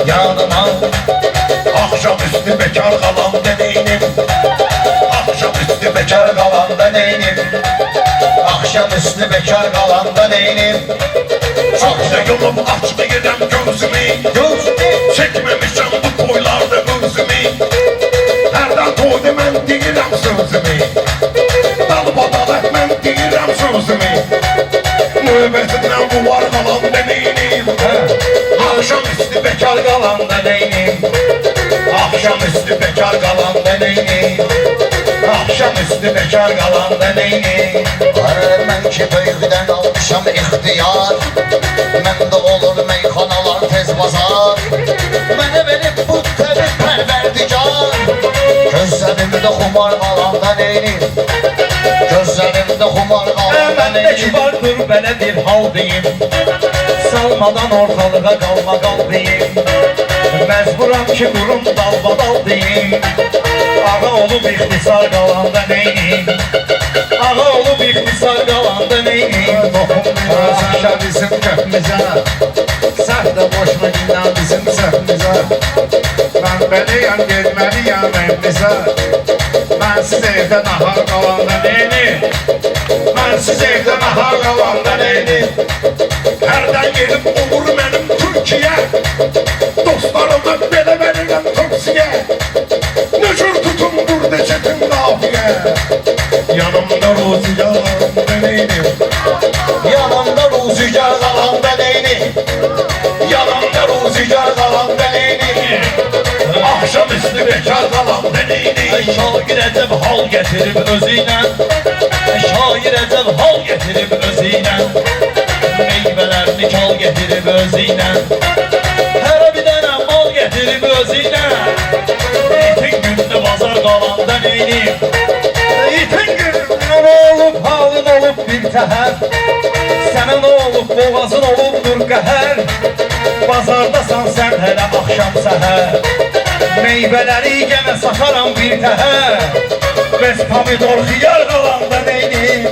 yanıma. Akşamüstü bekar kalan deneyim. Akşamüstü bekar kalan deneyim. Akşamüstü bekar kalan deneyim. Çoksa yolum açtı gidem gözümü. Çekmemişim bu toylarda gözümü. Nereden toydu ben deyirəm sözümü. Dalbadal etmem deyirəm sözümü. Növbetinden bu var kalan deneyim. Akşamüstü bekar kalan deneyim. Akşamüstü bekar kalan deneyim. Akşamüstü bekar kalan deneyim. Ben ki böyüden almışam ihtiyar. Ben de olur meyxanalar tez bazar. Mənə verib bu təbi pərverdigar. Gözlərimdə xumar qalanda neynim. Gözlərimdə xumar qalanda neynim. Məndəki vardır belə bir hal deyim. Salmadan ortalığa qalma qal deyim. Məcburam ki durum dalbadal deyim. Ağa olub ixtisar qalanda neynim. Ağa olub ixtisar qalanda neynim. Aşa bizim köpmüzə. Sən də boşuna gündən bizim səhmizə. Mən beliyəm gelməliyəm evimizə. Mənsiz evdə nahar qalanda neynim. Mənsiz evdə nahar qalanda neynim. Hərdən gedib olur mənim Türkiyə. Dostlarıma belə verirəm tövsiyə. Nöcür tutum burada çətin qafiyə. Yanımda ruzigar deneyim. Yanımda ruzigar qalanda neynim. Yanımda ruzigar qalan deneyim. Akşamüstü bekar qalan deneyim. Şair əcəb hal getirib özüyle. Şair əcəb hal getirib özüyle. Meyvələrini kal getirib özüyle. Hər bir dənə mal getirib özüyle. İtin gündə bazar qalan deneyim. İtin gündə olub halın olub bir təhər. Sənə nə olub boğazın olubdur qəhər. Bazardasan sən hələ axşam səhər. Meyvələri yenə sataram bir təhər. Bez pomidor xiyar qalanda neynim.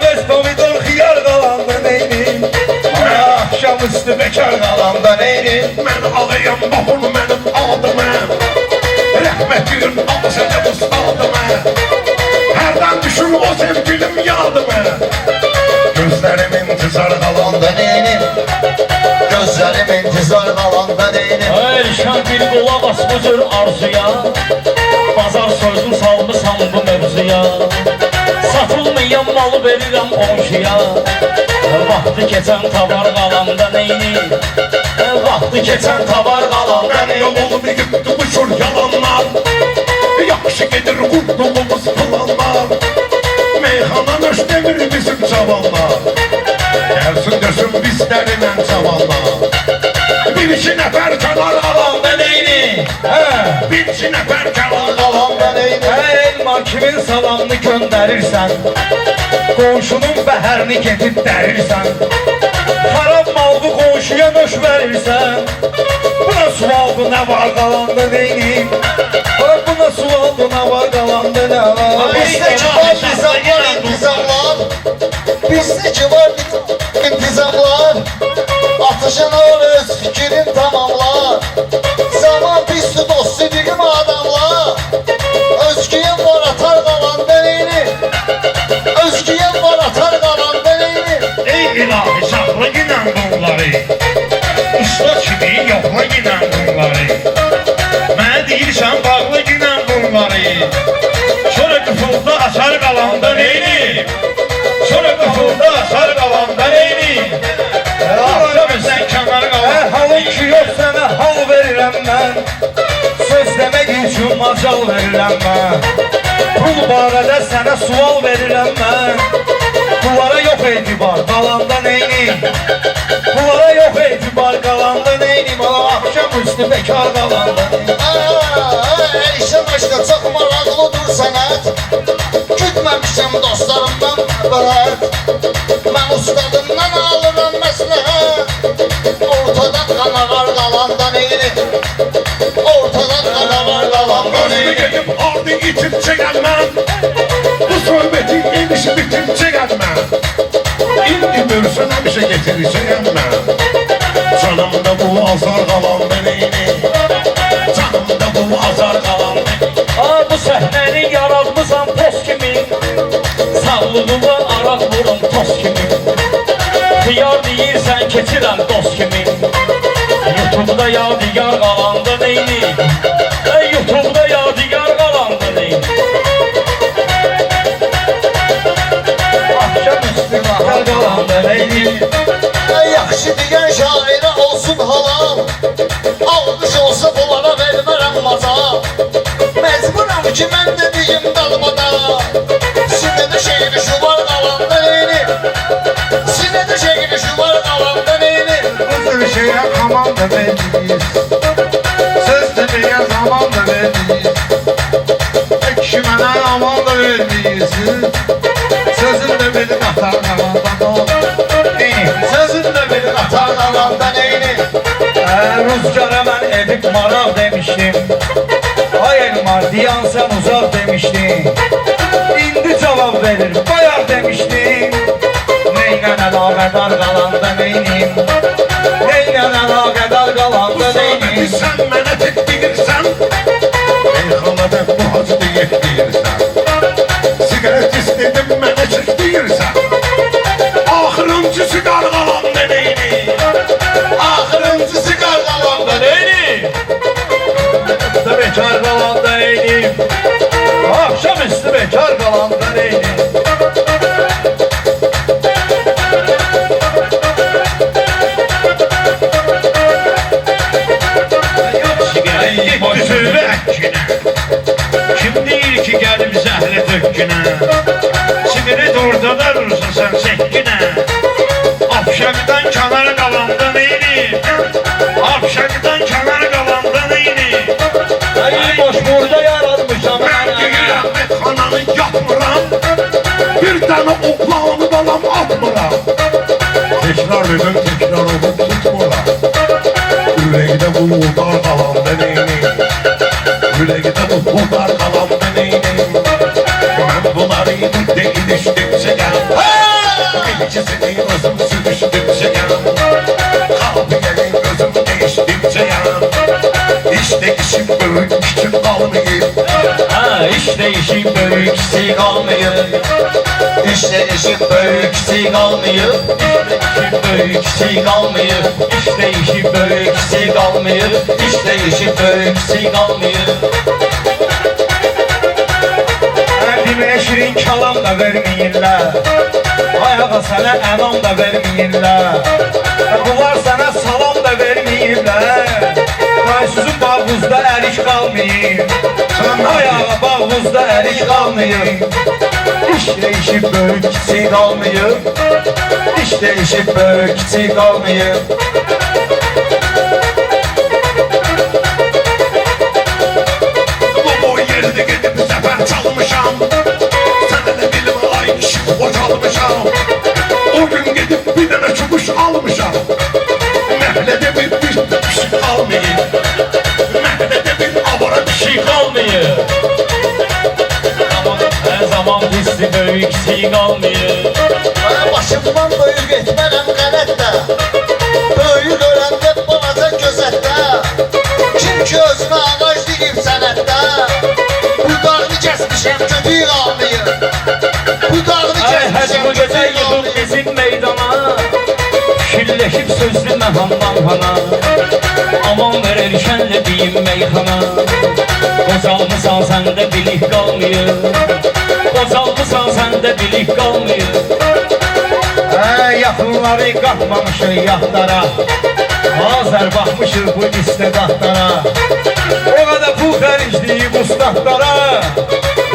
Bez pomidor xiyar qalanda neynim. Akşamüstü bekar qalanda neynim. Mən ağayam baxın mənim adıma. Rəhmət yürün al sənə ustadıma. Hərdən düşür o sevgilim yadıma. Gözlərim intizar qalanda neynim. Gözlərim intizar qalanda neynim. Erşan bir qulaq as bu cür arzuya. Bazar sözü salmışam bu mövzuya. Satılmayan malı verirəm onşuya. Vaxtı keçən tavar qalanda neynim. Vaxtı keçən tavar qalanda neynim. Yolunu yıktı bu şur yalanlar. Yaxşı gedir qurtulumuz planlar. Meyxana nöş demir bizim cavanlar. Gəlsin döşün bizlərindən cavanlar. Bir iki nəfər kənar qalanda neynim. Bir iki nəfər kənar qalanda neynim. Elma kimin salamını göndərirsən. Qonşunun bəhərini getib dərirsən. Xarab mal bu qonşuya nöş verirsən. Buna sualdı nə var qalanda neynim. Buna sualdı nə var qalanda nə var. Bizdə ki var nizamlar, intizamlar. Bizdə ki var intizamlar. Atışın öz fikrin tamamlar. Zaman pisli dost dediğim adamlar. Özgüyen var atar qalanda neynim. Özgüyen var atar qalanda neynim. Ey ilahi saxla ginən bunları. Usta kimi yoxla ginən bunları. Mənə deyirsən bağlı ginən bunları. Sonra qıfılda açar qalanda neynim. Sonra qıfılda açar qalanda neynim. Akşamüstü kənar qalanda. Halın ki yox sənə hal verirəm mən. Söz demək üçün macal verirəm mən. Pul barədə sənə sual verirəm mən. Bunlara yox etibar qalanda neynim. Bunlara yox etibar qalanda neynim. Akşamüstü bekar qalanda neynim. Eyşan aşkı çox maraqlıdır sənət. Gütməmişəm dostlarımdan bərat. Mən ustadımdan alıram məsləhət. Ortada qanağar qalanda neynim. Ortada qanağar qalanda neynim. Gedib ardı itib çəkənmən. Bu söhbəti enişi bitib çəkənmən. İndi görsən həmişə getirəcəyəm mən. Canımda bu azar qalan beni. Yolunu araq vurum toz kimi. Xiyar deyirsən keçirəm dost kimi. YouTube'da yadigar qalanda neyni? YouTube'da yadigar qalanda neyni? Akşam üstü yadigar qalanda neyni? Yaxşı deyən şairə olsun halal. Almış olsa bunlara vermərəm mazal. Məcburam ki mən də deyim qalmada. Sinədə şeiri şu var qalanda neyni? Sinədə şeiri şu var qalanda neyni? Bu bir şeye aman da vermeyiz. Söz demeye zaman da vermeyiz. Ekşimene aman da vermeyiz. Sözün de bir atar kalanda ol. Sözün de bir atar kalanda neyini? Rüzgara mən edib maraq demişdim. Ay Elmar diyan sən uzaq demişdin. İndi cavab verir bayaq demişdin. Neynən əlaqədar qalanda neynim? Neynən əlaqədar qalanda neynim? Sen bana tek bilirsen, meyhanede bu hacı diyek değilsen. Sigaret istedim bana çek değilsen. Ahırıncı sigar kalanda neyini? Axırıncı siqar qalanda Neynim? Üstü bekar qalanda neynim? Akşam üstü bekar qalanda neynim? Tövbe əkkine. Kim deyir ki gəlib zəhlə tökkünə? Sigaret ortada dursun sən çəkkinə. Afşaqdan kənar qalanda neyini? Afşaqdan kənar qalanda neyini? Ay boş burada yaratmışam Mən deyirəm xananı yatmıram. Bir dənə oğlanı balam atmıram. Tekrar dedim tekrar olub tutmuram. Ürəkdə bu udar qalanda neyini? Ürəkdə bu udar qalanda neyini? Mən bunları deyilişdimsə gəl. İkisini özüm sürüşdümsə gəl. Qabilənin gözüm değişdimsə gəl. İşte işim böyük küçük qalmayıb. İşte işi böyük kiçik qalmayır. İşte işi böyük Kiçik qalmayır. İşte böyük kiçik qalmayır. İşte işi böyük kiçik qalmayır. İşte işi böyük kiçik qalmayır. Dilimə şirin kalam da verməyirlər. Ayağa sənə ənam da verməyirlər. Bunlar sənə salam da verməyirlər. Qaysuzun bağımızda ərik qalmayır. Ayağa bağımızda ərik qalmayır. İşte işi böyük kiçik qalmayır. İşte işi böyük kiçik qalmayır. Bu boy yerdə gedib zəfər çalmışam. Sənə də dilim ay kişi qocalmışam. O gün gedib bir dənə çubuş almışam. Məhlədə bir pişik qalmayıb. Məhlədə bir avara pişik Qalmayır. Aman hər zaman pisli böyük kiçik qalmayır. Başımdan böyük etmərəm qənətdə. Böyük öləndə balaca gözətdə. Kim ki özünə ağac deyib sənətdə. Budağını kəsmişəm kötüyü qalmayır. Budağını Həcm bu kəsmişəm gecə kötüyü yığıl qalmayır. bizim meydana. Şilleşib sözlü məhamdan hana. Aman ver erkənlə deyim meyxana. Qocalmısan səndə bilik qalmayır. Qocalmısan səndə bilik qalmayır. Yaxınları qatmamışıq yaxlara. Azər baxmışıq bu istedadlara. O qədər pul xəricləyib ustadlara.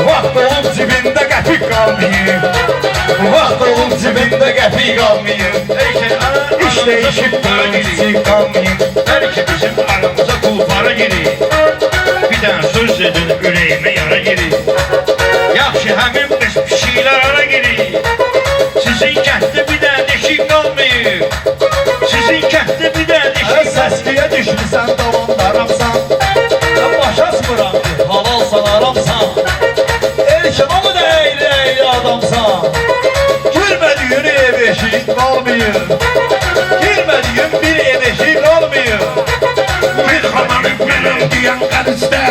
Vaxt olub cibində qəpik qalmayıb. Vaxt olub cibində qəpik qalmayıb. İşte işib böyük qalmayıb. Belki bizim aramıza kulpara girir. Bir tane söz dedin ürəyimə yara girir. Yaxşı həmin biz pişiklər ara girir. Sizin kənddə bir dənə deşik qalmayıb. Sizin kənddə bir dənə deşik. Səskiyə düşmüsən davandaramsan. Başa sıfıram ki halal sanaramsan. Erkəmamı da əyli adamsan. Girmədiyin ev eşik qalmayır. Girmədiyin bir ev eşik qalmayır. Meyxananı mənəm deyən qənizdə.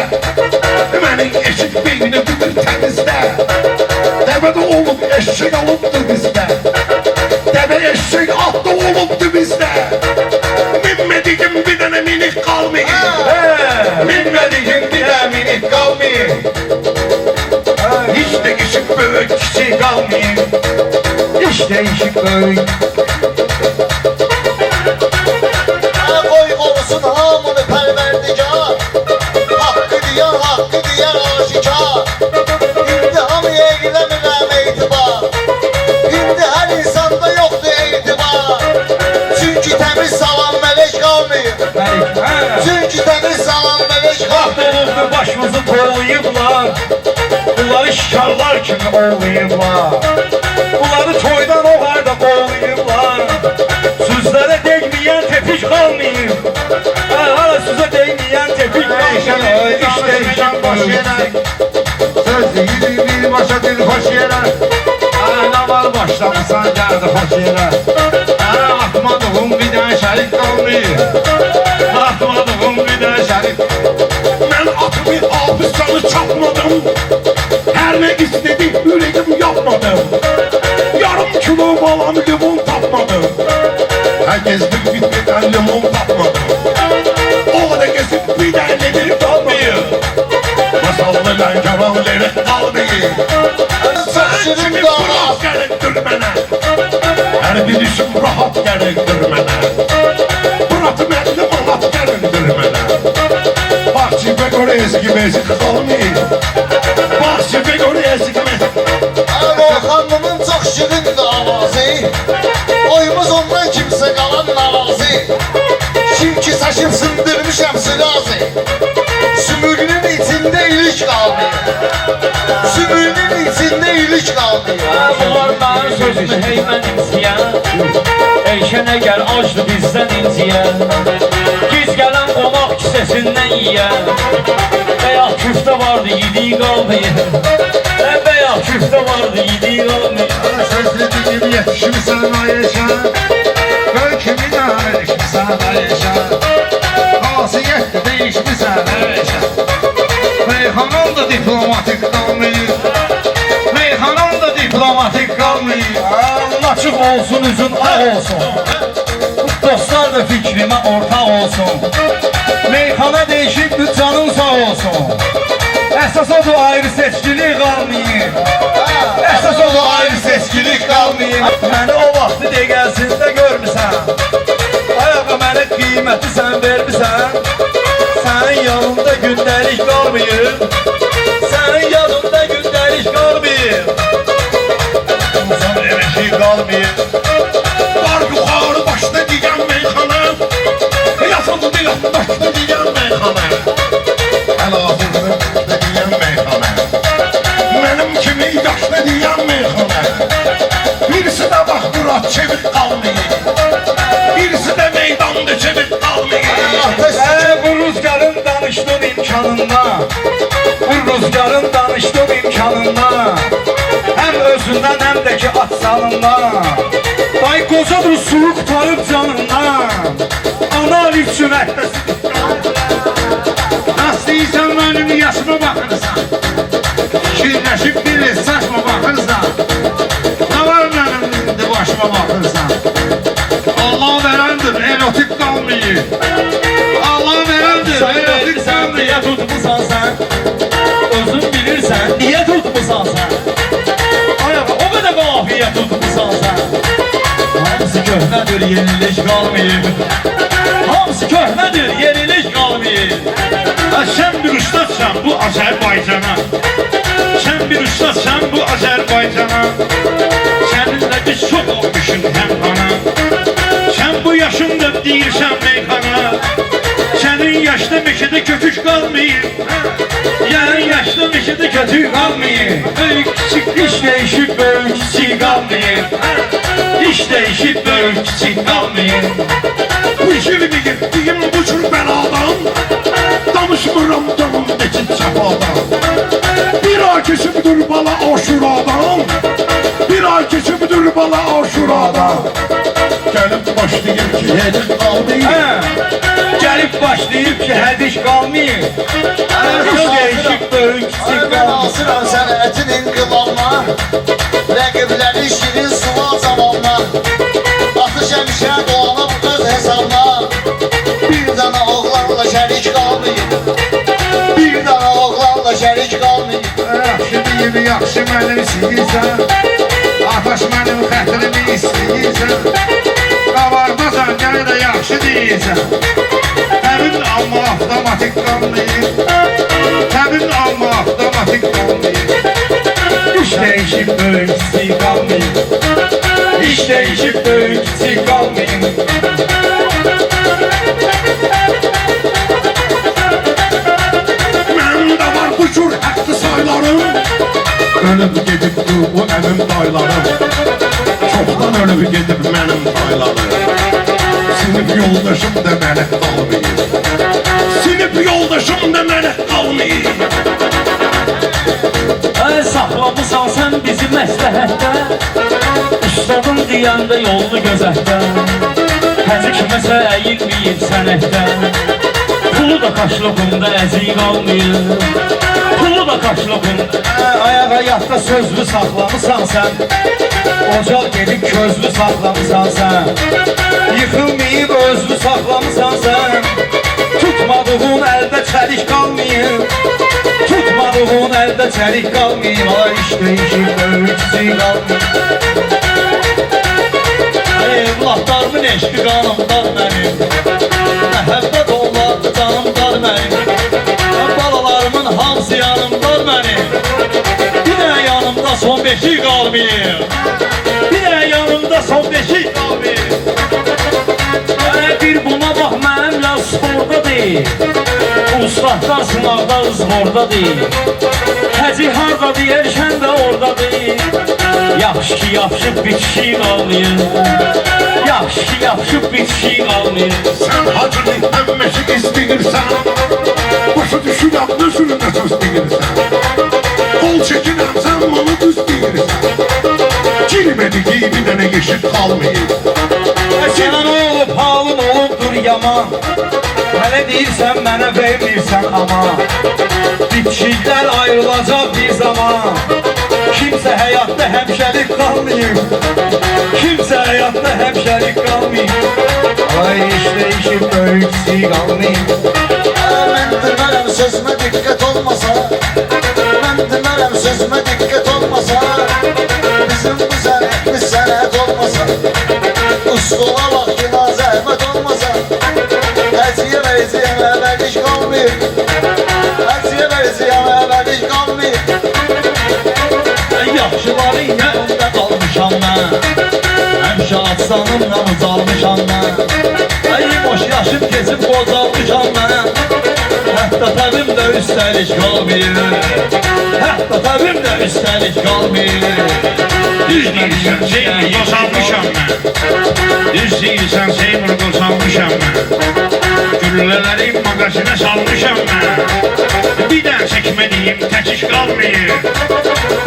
Mənim eşik beyni büdür təmizdə. Dəvədə olub eşik olubdu bizde. Minmediğim bir tane minik kalmayın. Bilmediğin bir de minik kalmayın. Hiç değişik büyük Küçük kalmayın. İş değişik böyle. Koy olsun hamını perverdigar. Hakkı diyen aşikar. Şimdi hamıya eylemirəm etibar. Şimdi her insanda yoktur etibar. Çünkü temiz salan melek kalmıyor. Çünkü temiz salan melek kalmıyor. Vaxtımızda başımızı toğlayıblar. Bunları şikarlar kimi oğlayıblar. Bunları toydan o harda qovlayıblar. Sözlərə değməyən tepik qalmayıb. Hala sözə değməyən tepik qalmayıb. İşte işin başı. Söz değil bir başa dil hoş yere. Ne var başlamışsan geldi hoş yere. Atmadığım bir tane şerik kalmıyor. Atmadığım bir tane şerik. Ben atımı hafızanı çapmadım. Her ne istedi yüreğim yapmadım. Yarım kilo balam limon tapmadım. Herkes bir bitmeden limon tapmadım. O da gezip bir dernedir kalmıyor. Masallı lan kavalleri kalmıyor. Sen kimi rahat gerektir bana. Her bir işim rahat gerektir bana. Bırakım 50 manat gerektir bana. Bahçıbe göre eski mezik kalmıyor. Bahçıbe göre eski mezik. O hanımın çok şirin davazı. Oyumuz ondan kimse kalan narazı. Çünkü saçım sındırmışam sılazı. Sümürünün içinde ilik kalmıyor. Sümürünün içinde ilik kalmıyor. Bunlar mənim sözümü heymən imsiyə. Eyşənə gəl acdı bizdən inciyə. Giz gələn qonaq kisəsindən yiyə. Bəyaz küftə vardı yediği qalmayır. Bəyaz küftə vardı yediği qalmayır. Sözlü dilim yetişmişsen ayşe. Göl kimin erişmişsen ayşe. Hasiyet değişmişsen ayşe. Meyhanın da diplomatik kalmıyor. Meyhanın da diplomatik kalmıyor. Açıq olsun, üzün ağ olsun. Dostlar da fikrimə ortaq olsun. Meyxana değişikdir, canın sağ olsun. Əsas odur ayrı seçkilik qalmayın. Əsas odur ayrı seçkilik qalmayın. Məni o vaxtı de gəlsin də görmüsən. Ayağa mənə qiyməti sən vermisən. Sənin yanında gündəlik qalmayın. Sənin yanında gündəlik qalmayın. Sen emeşi kalmayın. Var yukarı başta diyen meyhane. Yasıldı başta diyen meyhane. El ağzını başta diyen meyhane. Benim kimi yaşta diyen meyhane. Birisi de bak Murat çevik kalmayın. Birisi de meydanda çevik kalmayın. Bu rüzgarın danıştığın imkanında. Bu rüzgarın danıştığın imkanında. Hem özünden hem de ki atsalından. Day qozadır suyu qutarıb canından. Ana üçün ətləsin. Nasıl insan benim yaşıma bakırsan. Fikirleşip biri saçma bakırsan. Ne var benim de başıma bakırsan. Allah verendir erotik kalmıyor. Allah verendir erotik Sen kalmıyor. niye tutmusan sen? Özün bilirsen niye tutmusan sen? Ayağa o kadar kafiye tutmusan sen. Hamısı köhnedir yenilik kalmayır. Hamısı köhnedir yenilik kalmayır. Sen bir ustadsan bu Azerbaycan'a. Sen bir ustadsan bu Azerbaycan'a. Seninle biz çok olmuşsun hem ana. Sen bu yaşında değilsen meyhana. Senin yaşta meşede kötüş kalmayın. Yani yaşta meşede kötü kalmayın. Büyük küçük iş değişip büyük küçük kalmayın. İş değişip büyük küçük kalmayın. Bu işimi gittiğim bu tür beladan. Danışmıram canımdaki çapadan. Bir ay keçibdir bala aşuradan. Bir ay keçibdir bala aşuradan. Gelip başlayayım ki yedim kalmayın. Gelip başlayıb ki, hədiş qalmayın. İş dəyişib, böyük kiçik Ben qalmayın. asıram sənətin inqilabına, rəqibləri şirin sual zamanla. Atış həmişə doğanıb öz hesabına. Bir dana oğlanla şərik qalmayın, bir dana oğlanla şərik qalmayın. Yaxşı deyib, yaxşı mənim istəyirsən. Ataş mənim xətrimi istəyirsən. Qabardasan, gələ də yaxşı deyirsən. Həmin amma avtomatik qalmayır. Həmin amma avtomatik qalmayır. İş dəyişib, böyük kiçik qalmayın. İş dəyişib, böyük kiçik qalmayın. Mənim də var bu cür həqqi saylarım. Ölüb gedib bu əmim daylarım. Çoxdan ölüb gedib mənim daylarım. Sinif yoldaşım da mənə qalmayır. Sinif yoldaşım da mənə qalmayır. Saxlamısan sən bizi məsləhətdə, ustadın deyəndə yolunu gözətdə. Həzi kiməsə əyilməyib sənətdə, pulu da kaşlıqında əzik qalmayır. Pulu da kaşlıqında. Ayağa yatda sözlü saxlamısan sən, ocaq gedib közlü saxlamısan sən. Yıxılmayıb özlü saxlamısan sən, tutmadığın əldə çəlik qalmayıb. Tutmadığın əldə çəlik qalmayın. Ay iş dəyişib, böyük kiçik qalmayın. Evlatlarımın eşqi qanımdar mənim, məhəbbət onlardı canımdar mənim. Balalarımın hamısı yanımdar mənim. Bir də yanımda son beşik qalmayın. Bir də yanımda son beşik qalmayın. Bir buna bax, mənimlə sporda deyil, ustadlar sınavda ızmorda deyil. Həzi harda deyərkən də orada deyil. Yaxşı ki, yapışıb bitişik qalmayın. Yaxşı ki, yapışıb bitişik qalmayın. Sən hacının əmməşik istəyirsən. Başa düşürəm, nə sürünə söz deyirsən. Qol çəkinəm, sən malı düz deyirsən. Girmədi ki, bir dənə yeşil qalmayır. Sənə nə olub, halın olubdur yaman. Hələ deyirsən, mənə vermirsən ama. Bitişiklər ayrılacaq bir zaman. Kimsə həyatda həmşəlik qalmayıb. Kimsə həyatda həmşəlik qalmayıb. Ay iş dəyişib, böyük kiçik qalmayıb. Mən demərəm sözümə diqqət olmasa, mən demərəm sözümə diqqət olmasa, bizim bu sənətimiz sənət olmasa, ustola bax ki, zəhmət olmasa, həciyə vəziyyəm əvvəliş qalmayıb, həciyə vəziyyəm əvvəliş qalmayıb. Yaxşıların yanında qalmışam mən, həmişə aslanımla uzalmışam mən. Boş yaşım keçib qocalmışam mən, hətta təbim də üstəlik qalmayır, hətta təbim də üstəlik qalmayır. Düz deyirsən, Seymur, qosalmışam mən. Düz deyirsən, Seymur, qosalmışam mən. Güllələri maqasinə salmışam mən. Bir dən çəkmədiyim təkiş qalmayır.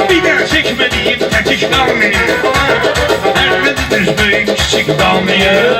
Bir dən çəkmədiyim təkiş qalmayır. Əlbəttə düz böyük kiçik qalmayır.